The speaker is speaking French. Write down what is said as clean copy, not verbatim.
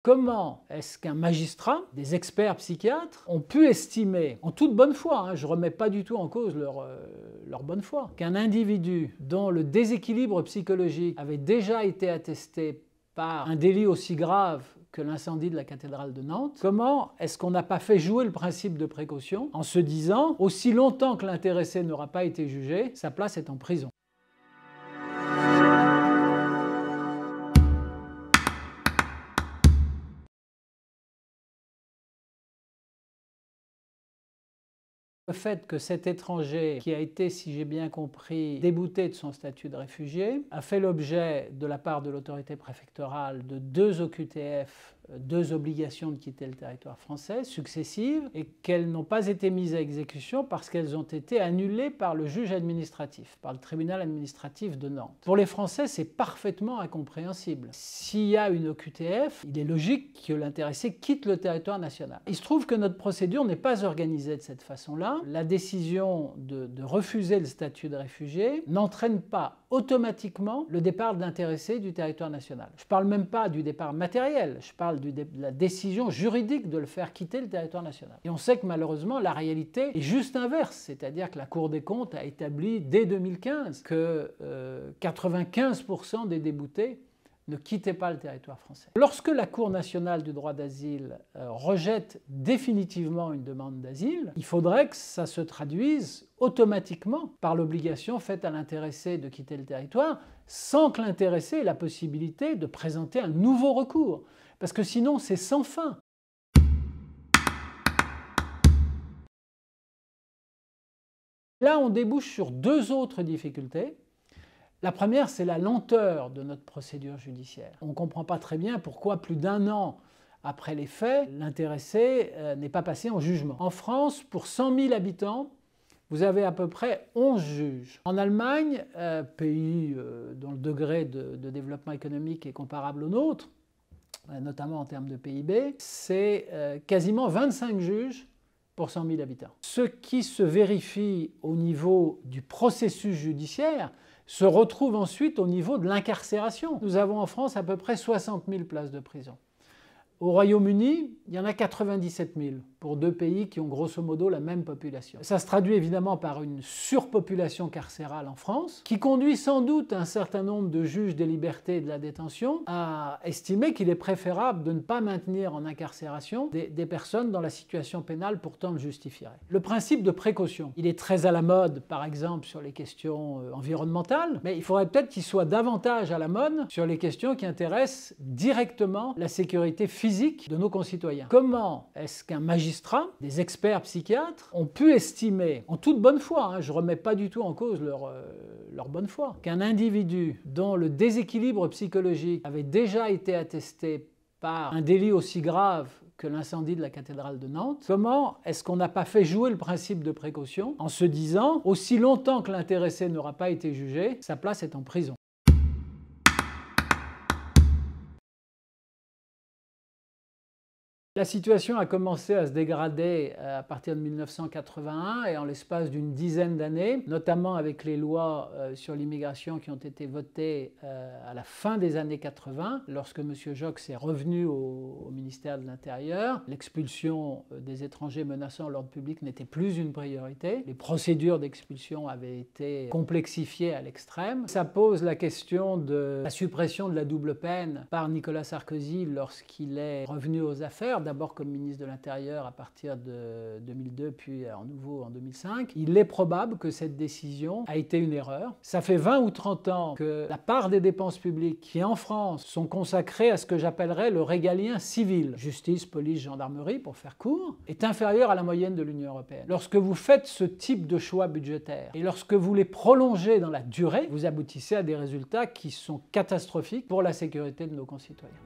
Comment est-ce qu'un magistrat, des experts psychiatres, ont pu estimer, en toute bonne foi, je ne remets pas du tout en cause leur bonne foi, qu'un individu dont le déséquilibre psychologique avait déjà été attesté par un délit aussi grave que l'incendie de la cathédrale de Nantes, comment est-ce qu'on n'a pas fait jouer le principe de précaution en se disant, aussi longtemps que l'intéressé n'aura pas été jugé, sa place est en prison. Le fait que cet étranger, qui a été, si j'ai bien compris, débouté de son statut de réfugié, a fait l'objet de la part de l'autorité préfectorale de 2 OQTF, 2 obligations de quitter le territoire français successives, et qu'elles n'ont pas été mises à exécution parce qu'elles ont été annulées par le juge administratif, par le tribunal administratif de Nantes. Pour les Français, c'est parfaitement incompréhensible. S'il y a une OQTF, il est logique que l'intéressé quitte le territoire national. Il se trouve que notre procédure n'est pas organisée de cette façon-là. La décision de refuser le statut de réfugié n'entraîne pas automatiquement le départ de l'intéressé du territoire national. Je ne parle même pas du départ matériel, je parle de la décision juridique de le faire quitter le territoire national. Et on sait que malheureusement la réalité est juste inverse, c'est-à-dire que la Cour des comptes a établi dès 2015 que 95% des déboutés ne quittaient pas le territoire français. Lorsque la Cour nationale du droit d'asile rejette définitivement une demande d'asile, il faudrait que ça se traduise automatiquement par l'obligation faite à l'intéressé de quitter le territoire, sans que l'intéressé ait la possibilité de présenter un nouveau recours. Parce que sinon, c'est sans fin. Là, on débouche sur 2 autres difficultés. La première, c'est la lenteur de notre procédure judiciaire. On ne comprend pas très bien pourquoi plus d'1 an après les faits, l'intéressé n'est pas passé en jugement. En France, pour 100 000 habitants, vous avez à peu près 11 juges. En Allemagne, pays dont le degré de développement économique est comparable au nôtre, notamment en termes de PIB, c'est quasiment 25 juges pour 100 000 habitants. Ce qui se vérifie au niveau du processus judiciaire se retrouve ensuite au niveau de l'incarcération. Nous avons en France à peu près 60 000 places de prison. Au Royaume-Uni, il y en a 97 000 pour 2 pays qui ont grosso modo la même population. Ça se traduit évidemment par une surpopulation carcérale en France, qui conduit sans doute un certain nombre de juges des libertés et de la détention à estimer qu'il est préférable de ne pas maintenir en incarcération des personnes dont la situation pénale pourtant le justifierait. Le principe de précaution, il est très à la mode par exemple sur les questions environnementales, mais il faudrait peut-être qu'il soit davantage à la mode sur les questions qui intéressent directement la sécurité physique de nos concitoyens. Comment est-ce qu'un magistrat, des experts psychiatres, ont pu estimer, en toute bonne foi, je ne remets pas du tout en cause leur bonne foi, qu'un individu dont le déséquilibre psychologique avait déjà été attesté par un délit aussi grave que l'incendie de la cathédrale de Nantes, comment est-ce qu'on n'a pas fait jouer le principe de précaution en se disant, aussi longtemps que l'intéressé n'aura pas été jugé, sa place est en prison. La situation a commencé à se dégrader à partir de 1981 et en l'espace d'une dizaine d'années, notamment avec les lois sur l'immigration qui ont été votées à la fin des années 80, lorsque M. Joxe est revenu au ministère de l'Intérieur. L'expulsion des étrangers menaçant l'ordre public n'était plus une priorité. Les procédures d'expulsion avaient été complexifiées à l'extrême. Ça pose la question de la suppression de la double peine par Nicolas Sarkozy lorsqu'il est revenu aux affaires, d'abord comme ministre de l'Intérieur à partir de 2002, puis à nouveau en 2005. Il est probable que cette décision a été une erreur. Ça fait 20 ou 30 ans que la part des dépenses publiques qui, en France, sont consacrées à ce que j'appellerais le régalien civil, justice, police, gendarmerie, pour faire court, est inférieure à la moyenne de l'Union européenne. Lorsque vous faites ce type de choix budgétaires et lorsque vous les prolongez dans la durée, vous aboutissez à des résultats qui sont catastrophiques pour la sécurité de nos concitoyens.